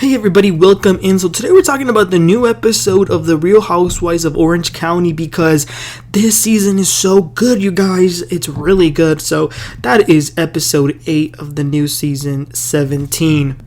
Hey everybody, welcome in. So today we're talking about the new episode of The Real Housewives of Orange County because this season is so good, you guys. It's really good. So that is episode 8 of the new season 17.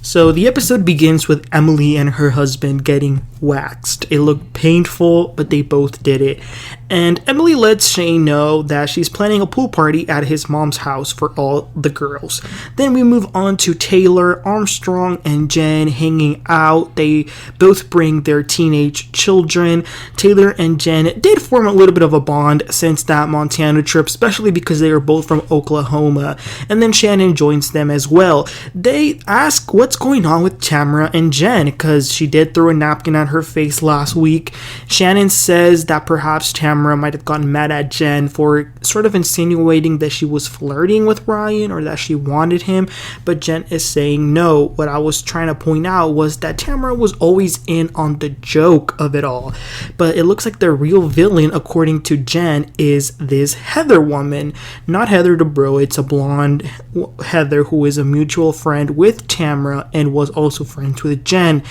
So the episode begins with Emily and her husband getting waxed. It looked painful, but they both did it. And Emily lets Shane know that she's planning a pool party at his mom's house for all the girls. Then we move on to Taylor, Armstrong, and Jenn hanging out. They both bring their teenage children. Taylor and Jenn did form a little bit of a bond since that Montana trip, especially because they are both from Oklahoma. And then Shannon joins them as well. They ask what's going on with Tamra and Jenn because she did throw a napkin at her face last week. Shannon says that perhaps Tamra might have gotten mad at Jenn for sort of insinuating that she was flirting with Ryan or that she wanted him, but Jenn is saying no. What I was trying to point out was that Tamra was always in on the joke of it all, but it looks like the real villain, according to Jenn, is this Heather woman, not Heather Dubrow. It's a blonde Heather who is a mutual friend with Tamra and was also friends with Jenn.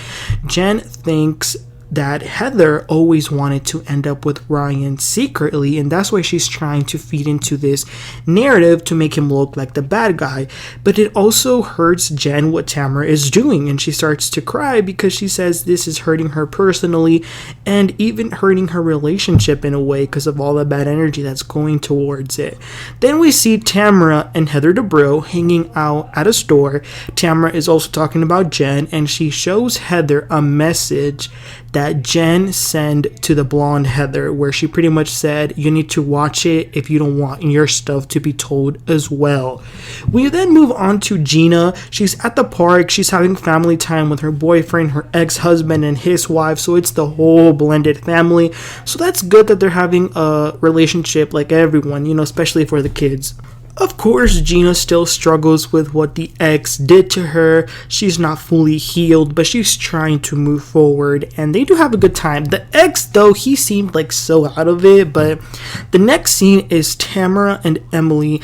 Jenn thinks that Heather always wanted to end up with Ryan secretly, and that's why she's trying to feed into this narrative to make him look like the bad guy. But it also hurts Jenn what Tamra is doing, and she starts to cry because she says this is hurting her personally and even hurting her relationship in a way because of all the bad energy that's going towards it. Then we see Tamra and Heather Dubrow hanging out at a store. Tamra is also talking about Jenn, and she shows Heather a message that Jenn sent to the blonde Heather, where she pretty much said, you need to watch it if you don't want your stuff to be told as well. We then move on to Gina. She's at the park. She's having family time with her boyfriend, her ex-husband, and his wife. So it's the whole blended family. So that's good that they're having a relationship like everyone, especially for the kids. Of course, Gina still struggles with what the ex did to her. She's not fully healed, but she's trying to move forward, and they do have a good time. The ex, though, he seemed like so out of it, but the next scene is Tamra and Emily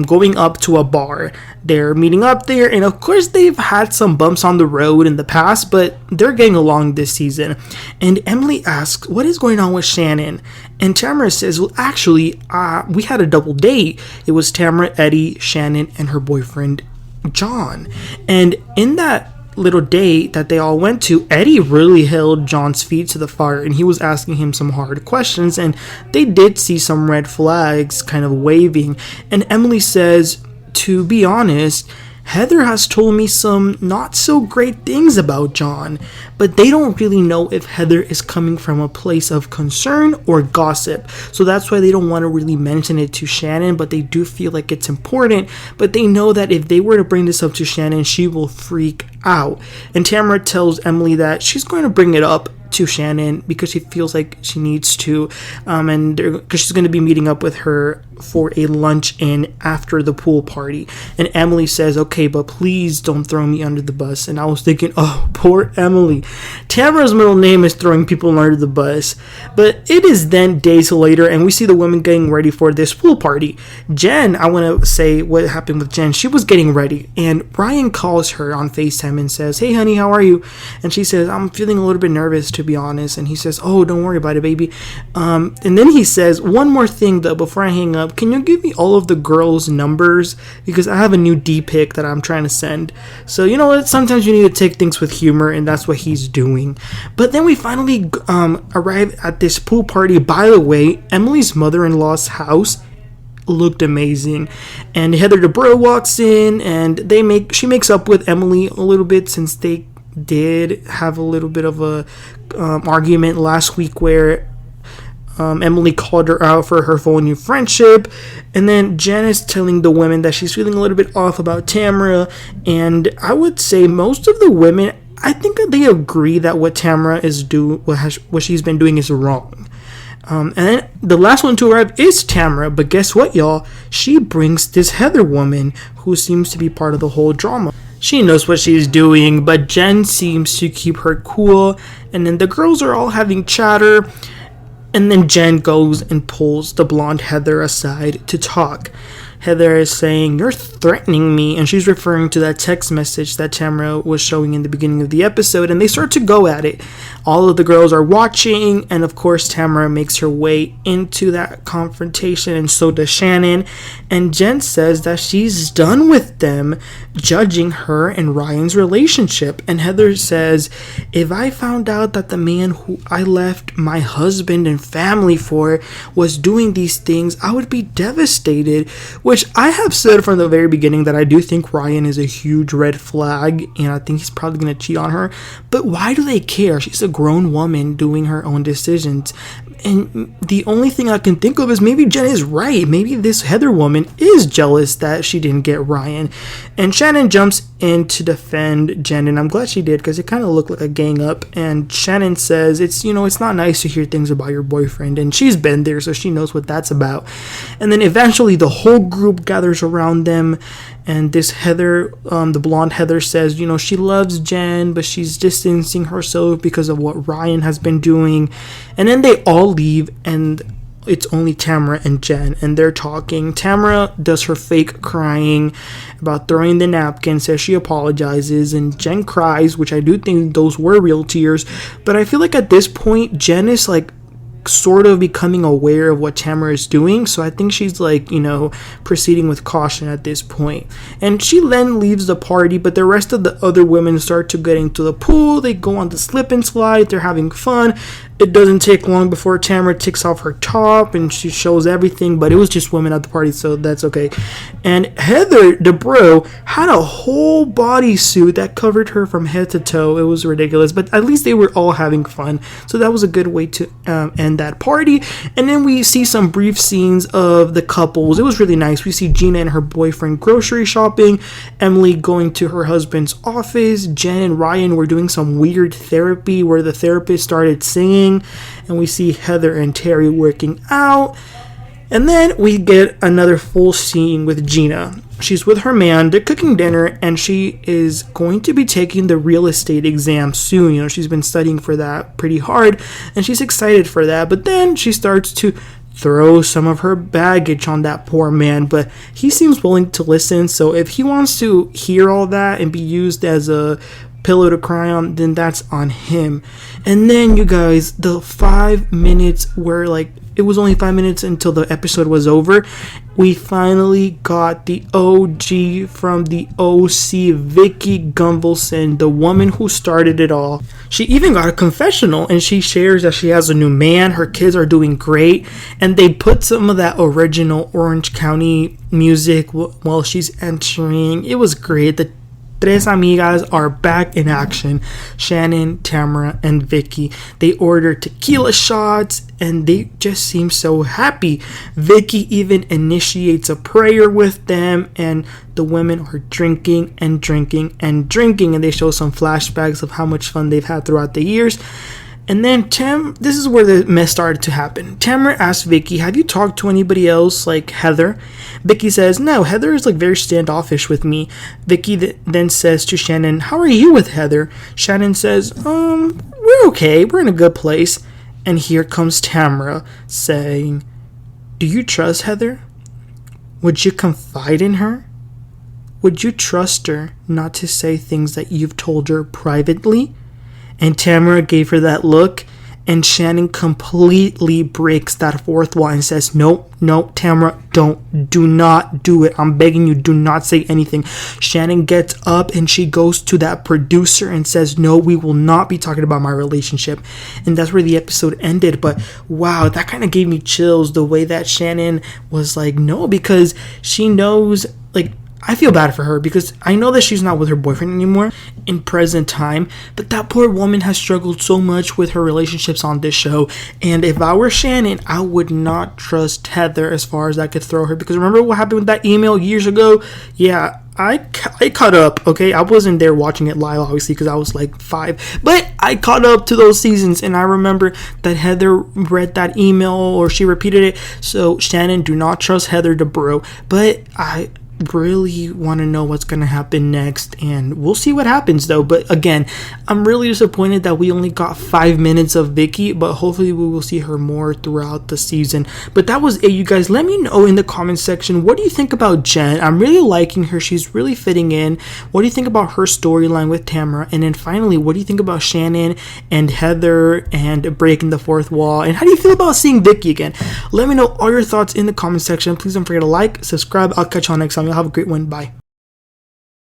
going up to a bar. They're meeting up there, and of course they've had some bumps on the road in the past, but they're getting along this season. And Emily asks, what is going on with Shannon? And Tamra says, well, actually, we had a double date. It was Tamra, Eddie, Shannon, and her boyfriend, John. And in that little date that they all went to, Eddie really held John's feet to the fire, and he was asking him some hard questions, and they did see some red flags kind of waving. And Emily says, to be honest, Heather has told me some not so great things about John, but they don't really know if Heather is coming from a place of concern or gossip. So that's why they don't want to really mention it to Shannon, but they do feel like it's important. But they know that if they were to bring this up to Shannon, she will freak out. And Tamra tells Emily that she's going to bring it up to Shannon because she feels like she needs to, and because she's going to be meeting up with her for a lunch-in after the pool party. And Emily says, okay, but please don't throw me under the bus. And I was thinking, oh, poor Emily. Tamra's middle name is throwing people under the bus. But it is then days later, and we see the women getting ready for this pool party. Jenn, I want to say what happened with Jenn. She was getting ready, and Ryan calls her on FaceTime and says, hey, honey, how are you? And she says, I'm feeling a little bit nervous, to be honest. And he says, oh, don't worry about it, baby. And then he says, one more thing, though, before I hang up. Can you give me all of the girls' numbers? Because I have a new D-pic that I'm trying to send. So, you know what? Sometimes you need to take things with humor, and that's what he's doing. But then we finally arrive at this pool party. By the way, Emily's mother-in-law's house looked amazing. And Heather Dubrow walks in, and she makes up with Emily a little bit since they did have a little bit of a argument last week where Emily called her out for her phony friendship. And then Jenn is telling the women that she's feeling a little bit off about Tamra, and I would say most of the women, I think that they agree that what Tamra is what she's been doing is wrong. And then the last one to arrive is Tamra, but guess what, y'all? She brings this Heather woman who seems to be part of the whole drama. She knows what she's doing, but Jenn seems to keep her cool, and then the girls are all having chatter. And then Jenn goes and pulls the blonde Heather aside to talk. Heather is saying, "You're threatening me," and she's referring to that text message that Tamra was showing in the beginning of the episode, and they start to go at it. All of the girls are watching, and of course Tamra makes her way into that confrontation, and so does Shannon. And Jenn says that she's done with them judging her and Ryan's relationship. And Heather says, "If I found out that the man who I left my husband and family for was doing these things, I would be devastated," which I have said from the very beginning that I do think Ryan is a huge red flag, and I think he's probably going to cheat on her. But why do they care? She's a grown woman doing her own decisions. And the only thing I can think of is maybe Jenn is right. Maybe this Heather woman is jealous that she didn't get Ryan. And Shannon jumps in to defend Jenn, and I'm glad she did because it kind of looked like a gang up. And Shannon says it's not nice to hear things about your boyfriend, and she's been there, so she knows what that's about. And then eventually the whole group gathers around them, and this Heather, the blonde Heather, says, she loves Jenn, but she's distancing herself because of what Ryan has been doing. And then they all leave, and it's only Tamra and Jenn, and they're talking. Tamra does her fake crying about throwing the napkin, says she apologizes, and Jenn cries, which I do think those were real tears. But I feel like at this point, Jenn is sort of becoming aware of what Tamra is doing, so I think she's proceeding with caution at this point. And she then leaves the party, but the rest of the other women start to get into the pool. They go on the slip and slide, they're having fun. It doesn't take long before Tamra takes off her top and she shows everything, but it was just women at the party, so that's okay. And Heather Dubrow had a whole bodysuit that covered her from head to toe. It was ridiculous, but at least they were all having fun, so that was a good way to end that party. And then we see some brief scenes of the couples. It was really nice. We see Gina and her boyfriend grocery shopping, Emily going to her husband's office, Jenn and Ryan were doing some weird therapy where the therapist started singing, and we see Heather and Terry working out. And then we get another full scene with Gina. She's with her man, they're cooking dinner, and she is going to be taking the real estate exam soon. She's been studying for that pretty hard, and she's excited for that. But then she starts to throw some of her baggage on that poor man, but he seems willing to listen. So if he wants to hear all that and be used as a pillow to cry on, then that's on him. And then, you guys, the 5 minutes were it was only 5 minutes until the episode was over. We finally got the OG from the OC, Vicki Gunvalson, the woman who started it all. She even got a confessional, and she shares that she has a new man, her kids are doing great, and they put some of that original Orange County music while she's entering. It was great. The Tres Amigas are back in action. Shannon, Tamra, and Vicki. They order tequila shots, and they just seem so happy. Vicki even initiates a prayer with them, and the women are drinking and drinking and drinking, and they show some flashbacks of how much fun they've had throughout the years. And then this is where the mess started to happen. Tamra asks Vicki, "Have you talked to anybody else like Heather?" Vicki says, "No, Heather is very standoffish with me." Vicki then says to Shannon, "How are you with Heather?" Shannon says, "We're okay, we're in a good place." And here comes Tamra saying, "Do you trust Heather? Would you confide in her? Would you trust her not to say things that you've told her privately?" And Tamra gave her that look, and Shannon completely breaks that fourth wall and says, no, Tamra, do not do it. I'm begging you, do not say anything. Shannon gets up and she goes to that producer and says, "No, we will not be talking about my relationship." And that's where the episode ended. But wow, that kind of gave me chills, the way that Shannon was no, because she knows, I feel bad for her because I know that she's not with her boyfriend anymore in present time, but that poor woman has struggled so much with her relationships on this show. And if I were Shannon, I would not trust Heather as far as I could throw her, because remember what happened with that email years ago? Yeah, I caught up, okay? I wasn't there watching it live, obviously, because I was 5, but I caught up to those seasons, and I remember that Heather read that email, or she repeated it. So Shannon, do not trust Heather Dubrow. But really want to know what's going to happen next, and we'll see what happens though. But again, I'm really disappointed that we only got 5 minutes of Vicki, but hopefully we will see her more throughout the season. But that was it, you guys. Let me know in the comments section, what do you think about Jenn? I'm really liking her. She's really fitting in. What do you think about her storyline with Tamra? And then finally, what do you think about Shannon and Heather and breaking the fourth wall? And how do you feel about seeing Vicki again? Let me know all your thoughts in the comment section. Please don't forget to like, subscribe. I'll catch you all next time. Y'all have a great one. Bye.